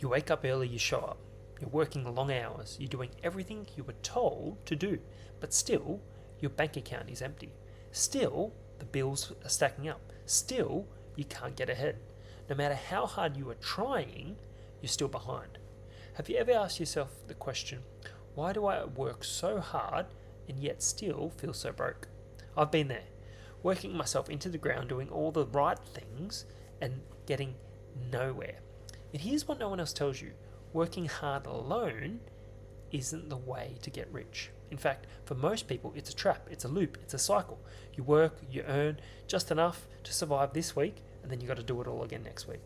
You wake up early, you show up. You're working long hours. You're doing everything you were told to do. But still, your bank account is empty. Still, the bills are stacking up. Still, you can't get ahead. No matter how hard you are trying, you're still behind. Have you ever asked yourself the question, why do I work so hard and yet still feel so broke? I've been there, working myself into the ground, doing all the right things and getting nowhere. And here's what no one else tells you. Working hard alone isn't the way to get rich. In fact, for most people, it's a trap, it's a loop, it's a cycle. You work, you earn just enough to survive this week, and then you got to do it all again next week.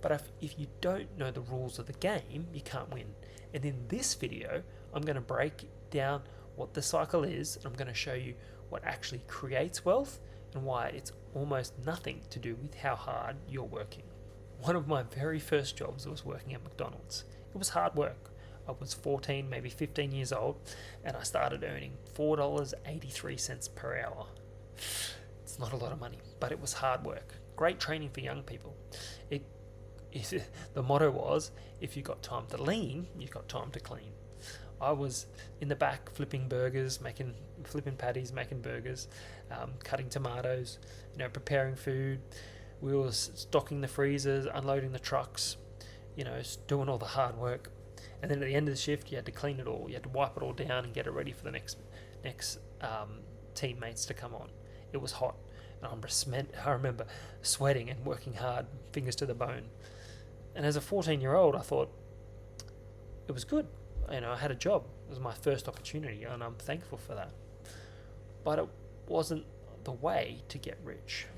But if you don't know the rules of the game, you can't win. And in this video, I'm going to break down what the cycle is, and I'm going to show you what actually creates wealth and why it's almost nothing to do with how hard you're working. One of my very first jobs was working at McDonald's. It was hard work. I was 14, maybe 15 years old, and I started earning $4.83 per hour. It's not a lot of money, but it was hard work. Great training for young people. The motto was, if you got time to lean, you got time to clean. I was in the back flipping burgers, flipping patties, making burgers, cutting tomatoes, preparing food. We were stocking the freezers, unloading the trucks, doing all the hard work. And then at the end of the shift, you had to clean it all. You had to wipe it all down and get it ready for the next teammates to come on. It was hot. And I remember sweating and working hard, fingers to the bone. And as a 14-year-old, I thought it was good. I had a job. It was my first opportunity, and I'm thankful for that. But it wasn't the way to get rich.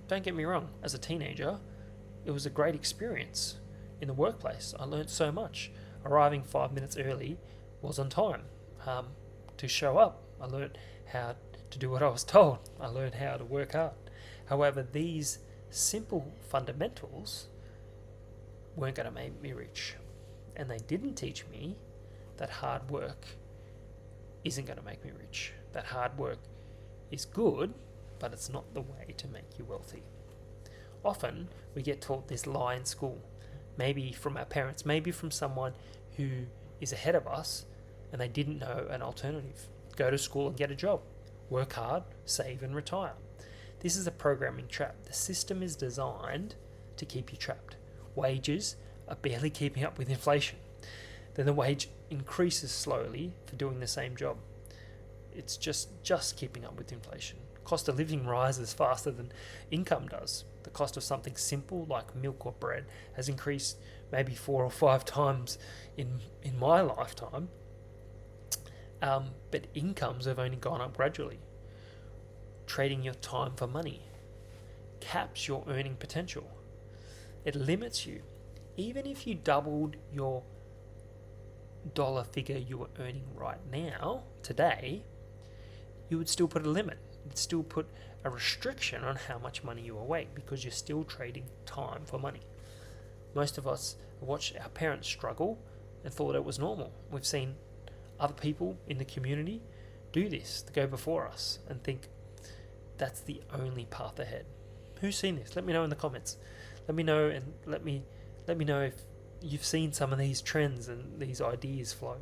Don't get me wrong. As a teenager, it was a great experience in the workplace. I learned so much. Arriving 5 minutes early was on time. To show up, I learned how to do what I was told. I learned how to work hard. However, these simple fundamentals weren't going to make me rich. And they didn't teach me that hard work isn't going to make me rich. That hard work is good, but it's not the way to make you wealthy. Often, we get taught this lie in school. Maybe from our parents, maybe from someone who is ahead of us, and they didn't know an alternative. Go to school and get a job. Work hard, save and retire. This is a programming trap. The system is designed to keep you trapped. Wages are barely keeping up with inflation. Then the wage increases slowly for doing the same job. It's just keeping up with inflation. Cost of living rises faster than income does. The cost of something simple like milk or bread has increased maybe 4 or 5 times in my lifetime. But incomes have only gone up gradually. Trading your time for money caps your earning potential. It limits you. Even if you doubled your dollar figure you were earning right now, today, you would still put a limit. You'd still put a restriction on how much money you will make because you're still trading time for money. Most of us watched our parents struggle and thought it was normal. We've seen other people in the community do this, to go before us, and think that's the only path ahead. Who's seen this? Let me know in the comments. Let me know, and let me know if you've seen some of these trends and these ideas flow.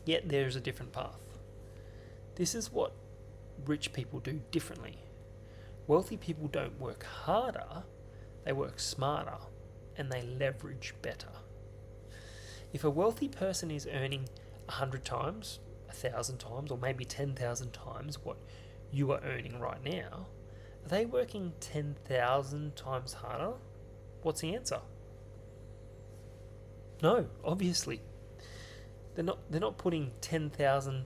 Yet there's a different path. This is what rich people do differently. Wealthy people don't work harder, they work smarter, and they leverage better. If a wealthy person is earning 100 times, 1,000 times, or maybe 10,000 times what you are earning right now, are they working 10,000 times harder? What's the answer? No, obviously. They're not putting 10,000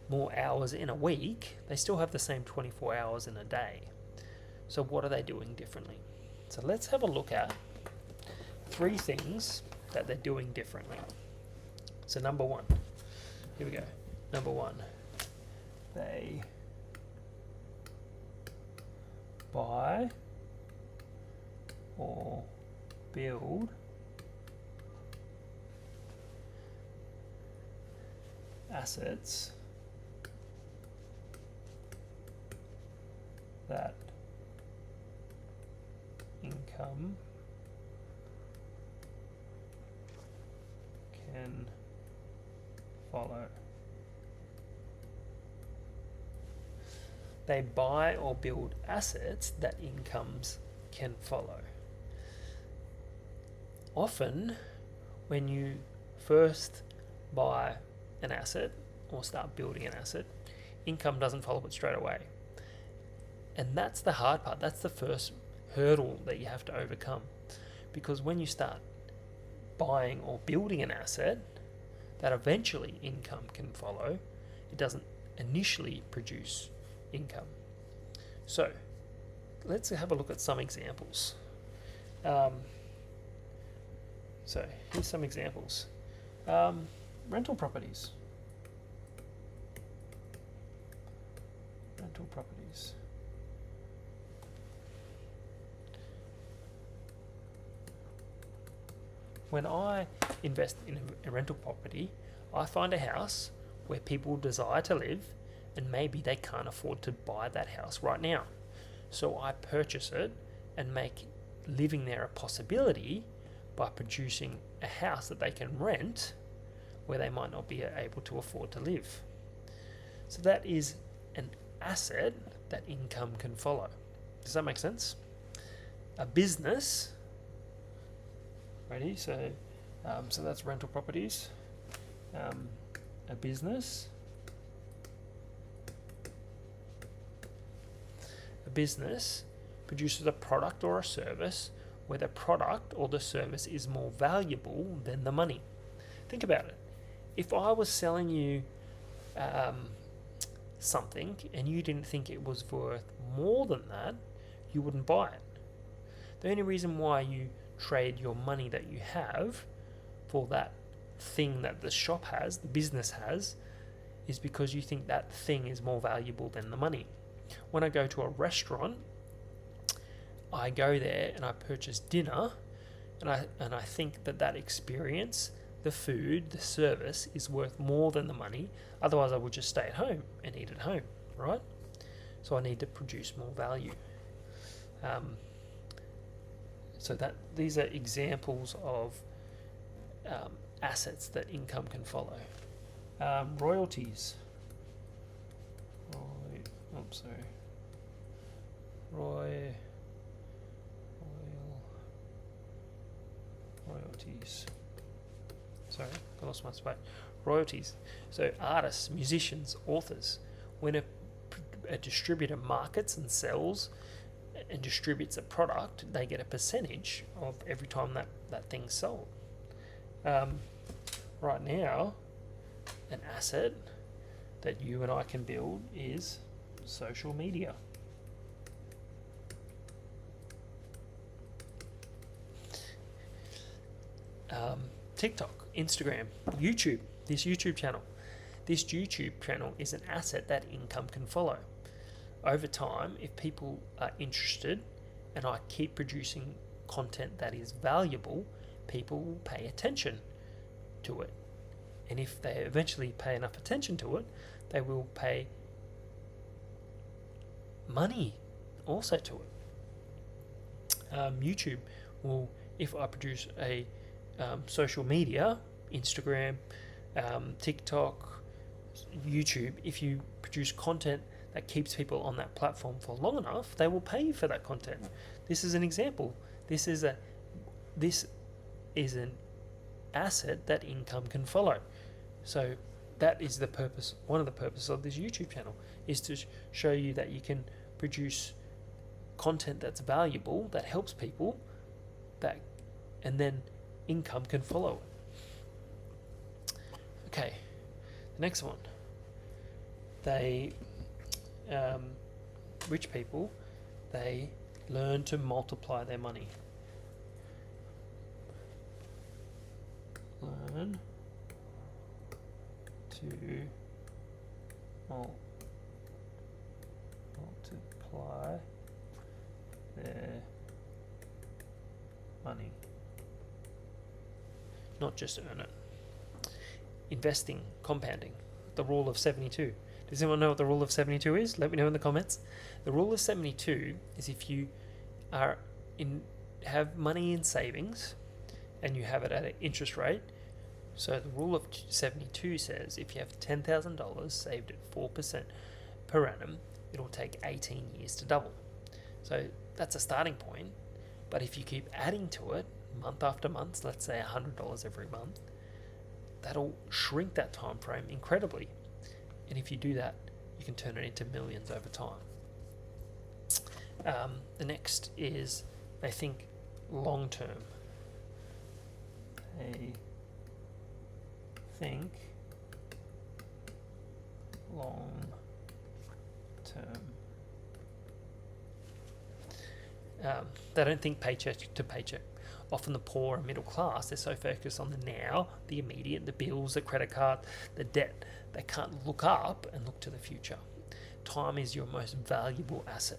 more hours in a week. They still have the same 24 hours in a day. So what are they doing differently? So let's have a look at 3 things that they're doing differently. So number 1, here we go. Number 1, they buy or build assets that income can follow. They buy or build assets that incomes can follow. Often, when you first buy an asset or start building an asset, income doesn't follow it straight away. And that's the hard part. That's the first hurdle that you have to overcome. Because when you start buying or building an asset that eventually income can follow, it doesn't initially produce income. So let's have a look at some examples. So here's some examples. Rental properties. Rental properties. When I invest in a rental property, I find a house where people desire to live, and maybe they can't afford to buy that house right now. So I purchase it and make living there a possibility by producing a house that they can rent where they might not be able to afford to live. So that is an asset that income can follow. Does that make sense? A business, ready? So that's rental properties. A business. A business produces a product or a service where the product or the service is more valuable than the money. Think about it. If I was selling you something and you didn't think it was worth more than that, you wouldn't buy it. The only reason why you trade your money that you have for that thing that the shop has, the business has, is because you think that thing is more valuable than the money. When I go to a restaurant, I go there and I purchase dinner, and I think that experience, the food, the service is worth more than the money. Otherwise, I would just stay at home and eat at home, right? So I need to produce more value. So that these are examples of assets that income can follow. Royalties. Royalties. Sorry, I lost my spot. Royalties. So artists, musicians, authors. When a distributor markets and sells and distributes a product, they get a percentage of every time that thing's sold. Right now, an asset that you and I can build is social media. TikTok, Instagram, YouTube, this YouTube channel. This YouTube channel is an asset that income can follow. Over time, if people are interested and I keep producing content that is valuable, people will pay attention to it. And if they eventually pay enough attention to it, they will pay money also to it. YouTube will, if I produce a social media, Instagram, TikTok, YouTube, if you produce content that keeps people on that platform for long enough, they will pay you for that content. This is an example. This is an asset that income can follow. So that is the purpose. One of the purposes of this YouTube channel is to show you that you can produce content that's valuable, that helps people, and then income can follow it. Okay, the next one. Rich people, they learn to multiply their money. Learn to multiply their money. Not just earn it. Investing, compounding, the rule of 72. Does anyone know what the rule of 72 is? Let me know in the comments. The rule of 72 is if you have money in savings and you have it at an interest rate, So the rule of 72 says if you have $10,000 saved at 4% per annum, it'll take 18 years to double. So that's a starting point. But if you keep adding to it month after month, let's say $100 every month, that'll shrink that time frame incredibly. And if you do that, you can turn it into millions over time. The next is they think long term. They think long term. They don't think paycheck to paycheck. Often the poor and middle class, they're so focused on the now, the immediate, the bills, the credit card, the debt, they can't look up and look to the future. Time is your most valuable asset.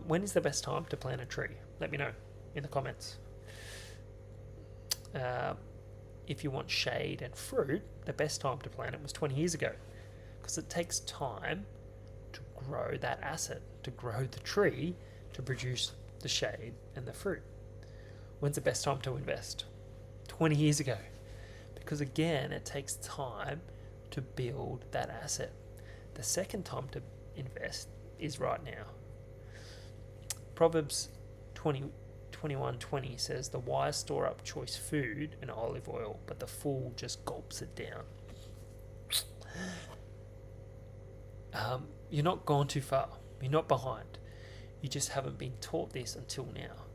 When is the best time to plant a tree? Let me know in the comments. If you want shade and fruit, the best time to plant it was 20 years ago, because it takes time to grow that asset, to grow the tree, to produce the shade and the fruit. When's the best time to invest? 20 years ago. Because again, it takes time to build that asset. The second time to invest is right now. Proverbs 21:20 says, the wise store up choice food and olive oil, but the fool just gulps it down. You're not gone too far. You're not behind. You just haven't been taught this until now.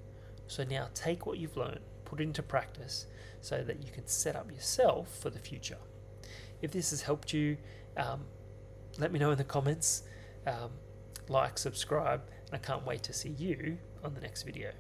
So now take what you've learned, put it into practice so that you can set up yourself for the future. If this has helped you, let me know in the comments. Like, subscribe, and I can't wait to see you on the next video.